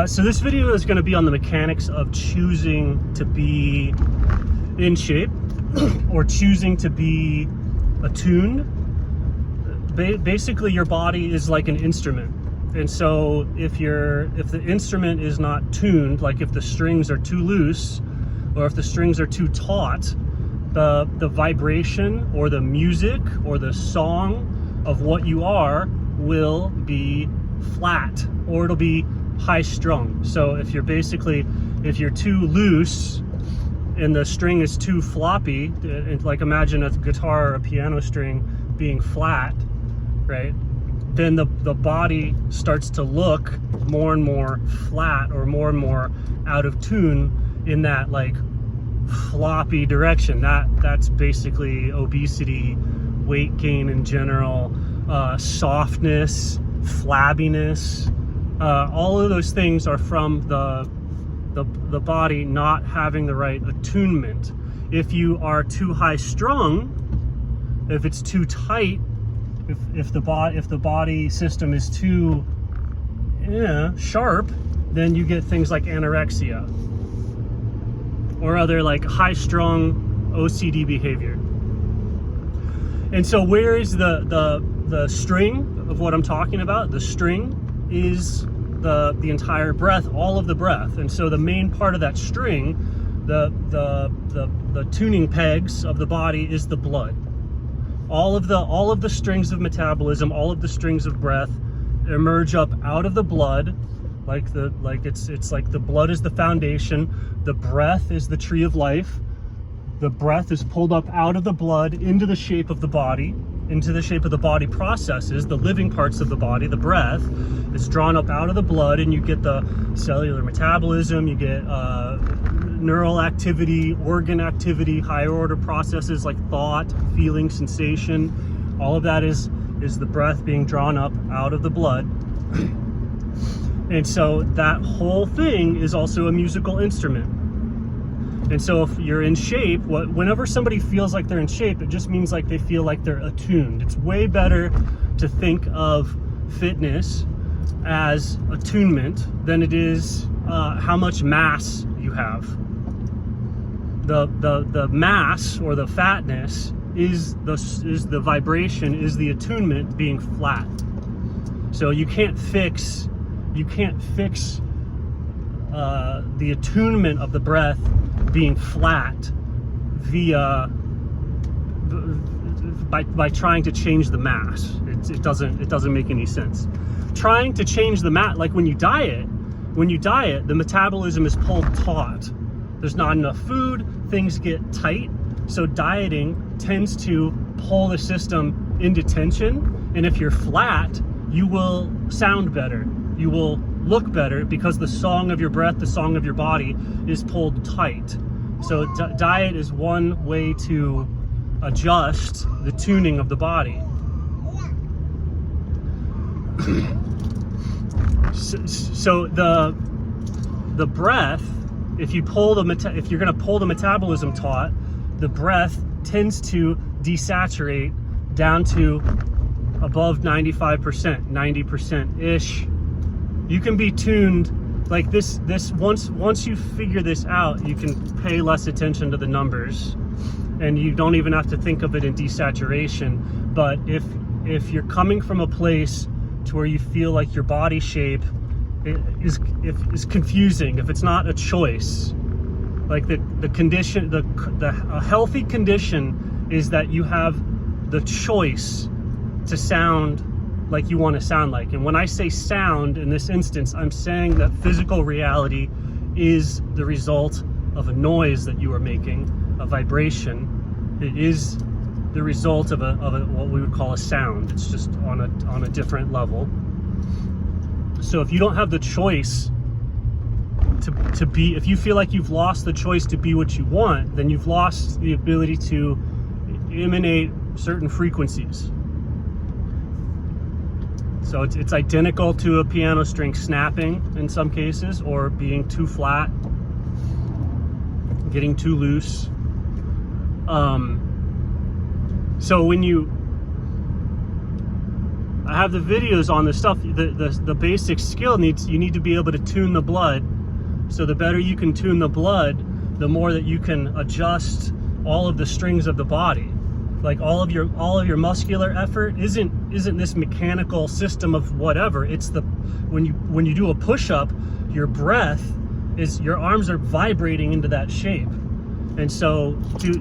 So this video is going to be on the mechanics of choosing to be in shape or choosing to be attuned. Basically, your body is like an instrument. And so if the instrument is not tuned, like if the strings are too loose or if the strings are too taut, the vibration or the music or the song of what you are will be flat, or it'll be high strung. So if you're too loose and the string is too floppy, like imagine a guitar or a piano string being flat, right? Then the body starts to look more and more flat or more out of tune in that like floppy direction. That's basically obesity, weight gain in general, softness, flabbiness. All of those things are from the body not having the right attunement. If you are too high strung, if it's too tight, if the body system is too sharp, then you get things like anorexia or other like high strung OCD behavior. And so where is the string of what I'm talking about? The string is the entire breath, all of the breath. And so the main part of that string, the tuning pegs of the body, is the blood. All of the strings of metabolism, all of the strings of breath emerge up out of the blood, it's like the blood is the foundation, the breath is the tree of life. The breath is pulled up out of the blood into the shape of the body, into the shape of the body processes, the living parts of the body. The breath is drawn up out of the blood, and you get the cellular metabolism, you get neural activity, organ activity, higher order processes like thought, feeling, sensation. All of that is the breath being drawn up out of the blood. And so that whole thing is also a musical instrument. And so if you're in shape, whenever somebody feels like they're in shape, it just means like they feel like they're attuned. It's way better to think of fitness as attunement than it is how much mass you have. The mass or the fatness is the vibration, is the attunement being flat. So you can't fix the attunement of the breath being flat by trying to change the mass. It doesn't make any sense. Trying to change the mass, like when you diet, the metabolism is pulled taut. There's not enough food, things get tight. So dieting tends to pull the system into tension. And if you're flat, you will sound better. You will look better because the song of your breath, the song of your body is pulled tight. So diet is one way to adjust the tuning of the body. So the breath, if you're going to pull the metabolism taut, the breath tends to desaturate down to above 95%, 90%-ish. You can be tuned like this once you figure this out, you can pay less attention to the numbers, and you don't even have to think of it in desaturation. But if you're coming from a place to where you feel like your body shape is confusing, if it's not a choice, like the condition, a healthy condition is that you have the choice to sound like you want to sound like. And when I say sound in this instance, I'm saying that physical reality is the result of a noise that you are making, a vibration. It is the result of what we would call a sound. It's just on a different level. So if you don't have the choice to be, if you feel like you've lost the choice to be what you want, then you've lost the ability to emanate certain frequencies. So it's identical to a piano string snapping in some cases, or being too flat, getting too loose. So when you, I have the videos on this stuff. The basic skill you need to be able to tune the blood. So the better you can tune the blood, the more that you can adjust all of the strings of the body. Like all of your muscular effort isn't this mechanical system of whatever. It's when you do a push-up, your breath is, your arms are vibrating into that shape. And so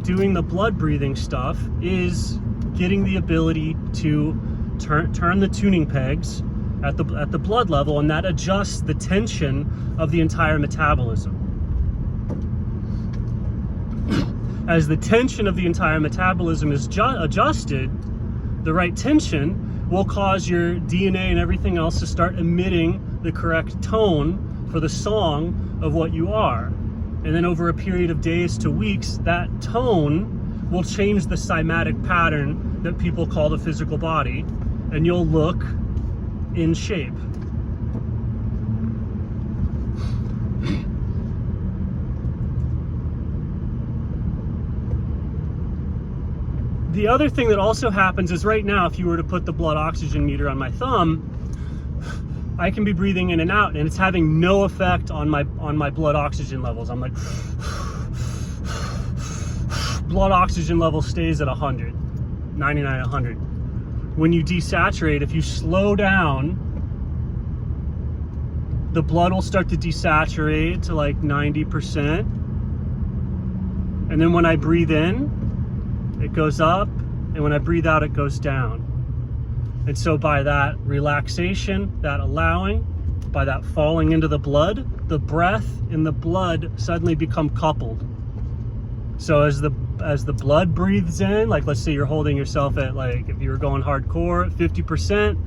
doing the blood breathing stuff is getting the ability to turn the tuning pegs at the blood level, and that adjusts the tension of the entire metabolism. As the tension of the entire metabolism is adjusted, the right tension will cause your DNA and everything else to start emitting the correct tone for the song of what you are. And then over a period of days to weeks, that tone will change the cymatic pattern that people call the physical body, and you'll look in shape. The other thing that also happens is right now, if you were to put the blood oxygen meter on my thumb, I can be breathing in and out, and it's having no effect on my blood oxygen levels. I'm like, blood oxygen level stays at 100, 99, 100. When you desaturate, if you slow down, the blood will start to desaturate to like 90%. And then when I breathe in, it goes up, and when I breathe out, it goes down. And so by that relaxation, that allowing, by that falling into the blood, the breath and the blood suddenly become coupled. So as the blood breathes in, like let's say you're holding yourself at, like if you were going hardcore at 50%,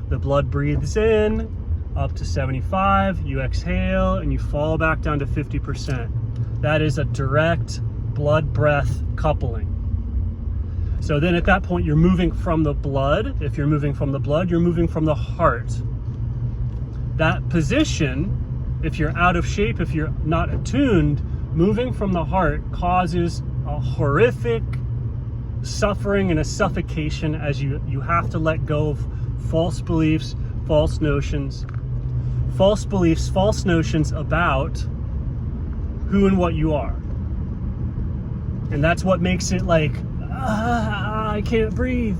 the blood breathes in up to 75, you exhale, and you fall back down to 50%. That is a direct blood breath coupling. So then at that point, you're moving from the blood. If you're moving from the blood, you're moving from the heart. That position, if you're out of shape, if you're not attuned, moving from the heart causes a horrific suffering and a suffocation, as you have to let go of false beliefs, false notions. False beliefs, false notions about who and what you are. And that's what makes it like, I can't breathe.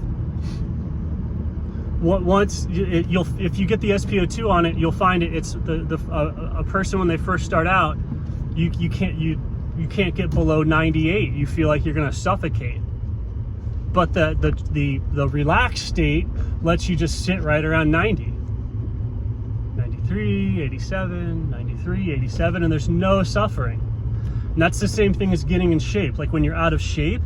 Once if you get the SpO2 on it, you'll find it's a person when they first start out, you can't get below 98. You feel like you're going to suffocate. But the relaxed state lets you just sit right around 90. 93, 87, 93, 87, and there's no suffering. And that's the same thing as getting in shape. Like when you're out of shape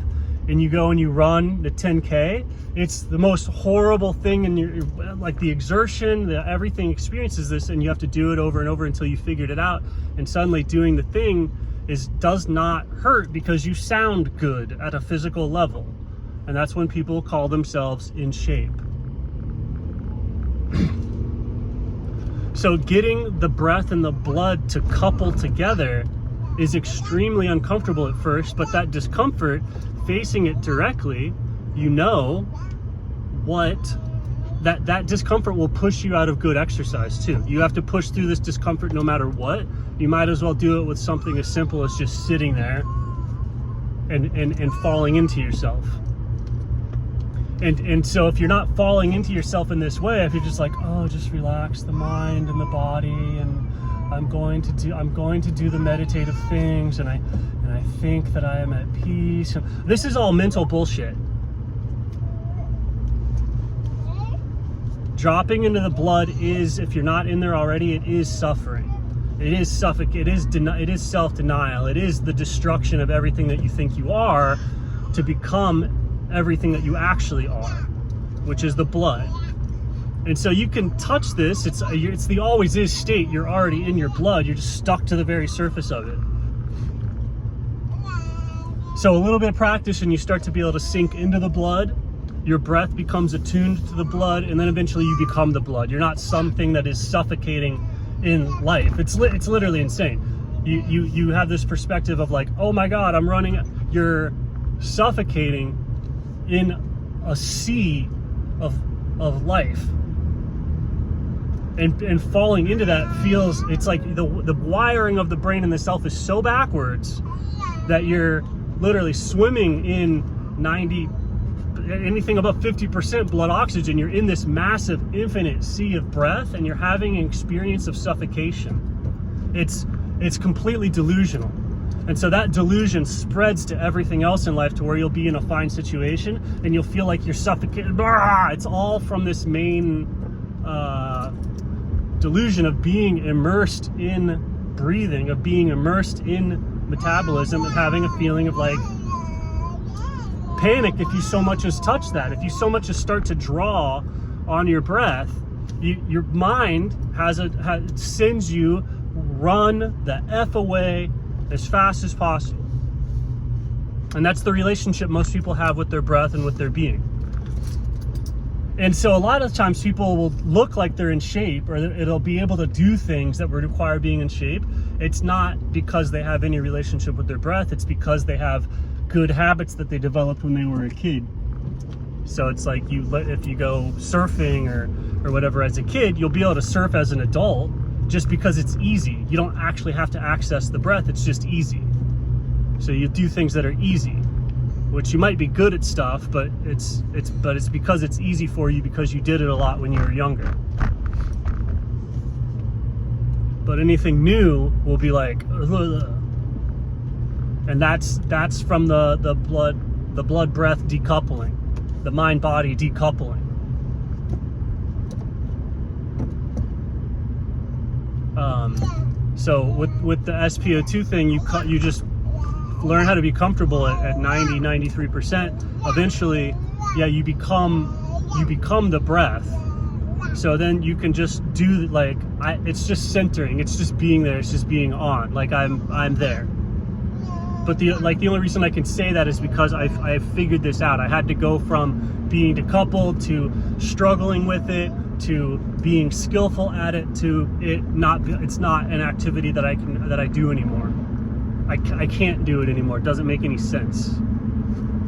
and you go and you run the 10K, it's the most horrible thing, and you're like the exertion, everything experiences this, and you have to do it over and over until you figured it out. And suddenly doing the thing does not hurt because you sound good at a physical level. And that's when people call themselves in shape. So getting the breath and the blood to couple together is extremely uncomfortable at first, but that discomfort, facing it directly, you know what, that discomfort will push you out of good exercise too. You have to push through this discomfort no matter what. You might as well do it with something as simple as just sitting there and falling into yourself. And so if you're not falling into yourself in this way, if you're just like, oh, just relax the mind and the body, and I'm going to do the meditative things, and I think that I am at peace. This is all mental bullshit. Dropping into the blood is, if you're not in there already, it is suffering. It is suffocating. It is self-denial. It is the destruction of everything that you think you are to become everything that you actually are, which is the blood. And so you can touch this. It's the always is state. You're already in your blood. You're just stuck to the very surface of it. So a little bit of practice and you start to be able to sink into the blood. Your breath becomes attuned to the blood, and then eventually you become the blood. You're not something that is suffocating in life. It's literally insane. You have this perspective of like, oh my God, I'm running. You're suffocating in a sea of life. and falling into that feels, it's like the wiring of the brain and the self is so backwards that you're literally swimming in anything above 50% blood oxygen. You're in this massive infinite sea of breath, and you're having an experience of suffocation. It's completely delusional. And so that delusion spreads to everything else in life, to where you'll be in a fine situation and you'll feel like you're suffocated. It's all from this main delusion of being immersed in breathing, of being immersed in metabolism, and having a feeling of like panic if you so much as touch that. If you so much as start to draw on your breath, your mind sends you run the F away as fast as possible. And that's the relationship most people have with their breath and with their being. And so a lot of times people will look like they're in shape, or it'll be able to do things that would require being in shape. It's not because they have any relationship with their breath. It's because they have good habits that they developed when they were a kid. So it's like if you go surfing or whatever as a kid, you'll be able to surf as an adult just because it's easy. You don't actually have to access the breath. It's just easy. So you do things that are easy, which you might be good at stuff, but it's because it's easy for you because you did it a lot when you were younger. But anything new will be like, ugh. And that's from the blood breath decoupling, the mind body decoupling. So with the SpO2 thing, you just learn how to be comfortable at 93%. Eventually, yeah, you become the breath. So then you can just do it's just centering, it's just being there, it's just being on, like I'm there. But the only reason I can say that is because I've figured this out. I had to go from being decoupled to struggling with it to being skillful at it to it's not an activity that I do anymore. I can't do it anymore. It doesn't make any sense,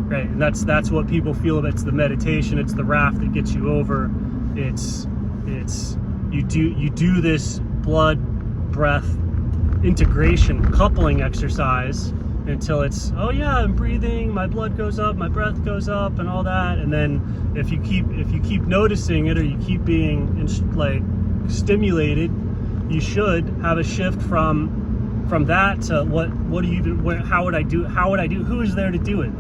right? And that's what people feel about. It's the meditation. It's the raft that gets you over. It's you do this blood breath integration coupling exercise until it's, oh yeah, I'm breathing, my blood goes up, my breath goes up, and all that. And then if you keep noticing it, or you keep being stimulated, you should have a shift from that to how would I do, who is there to do it?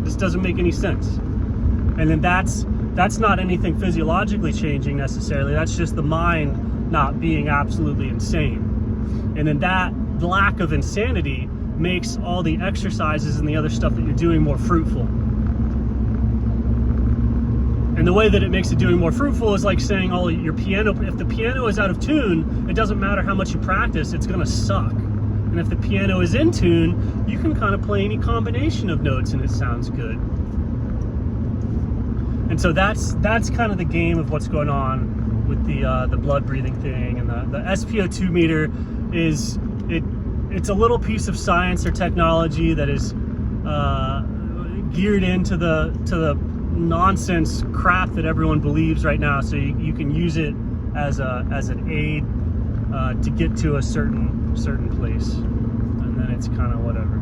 This doesn't make any sense. And then that's not anything physiologically changing necessarily. That's just the mind not being absolutely insane. And then that lack of insanity makes all the exercises and the other stuff that you're doing more fruitful. And the way that it makes it doing more fruitful is like saying, oh, your piano, if the piano is out of tune, it doesn't matter how much you practice, it's gonna suck. And if the piano is in tune, you can kind of play any combination of notes and it sounds good. And so that's kind of the game of what's going on with the blood breathing thing. And the SpO2 meter it's a little piece of science or technology that is geared into the nonsense crap that everyone believes right now. So you can use it as an aid to get to a certain place, and then it's kind of whatever.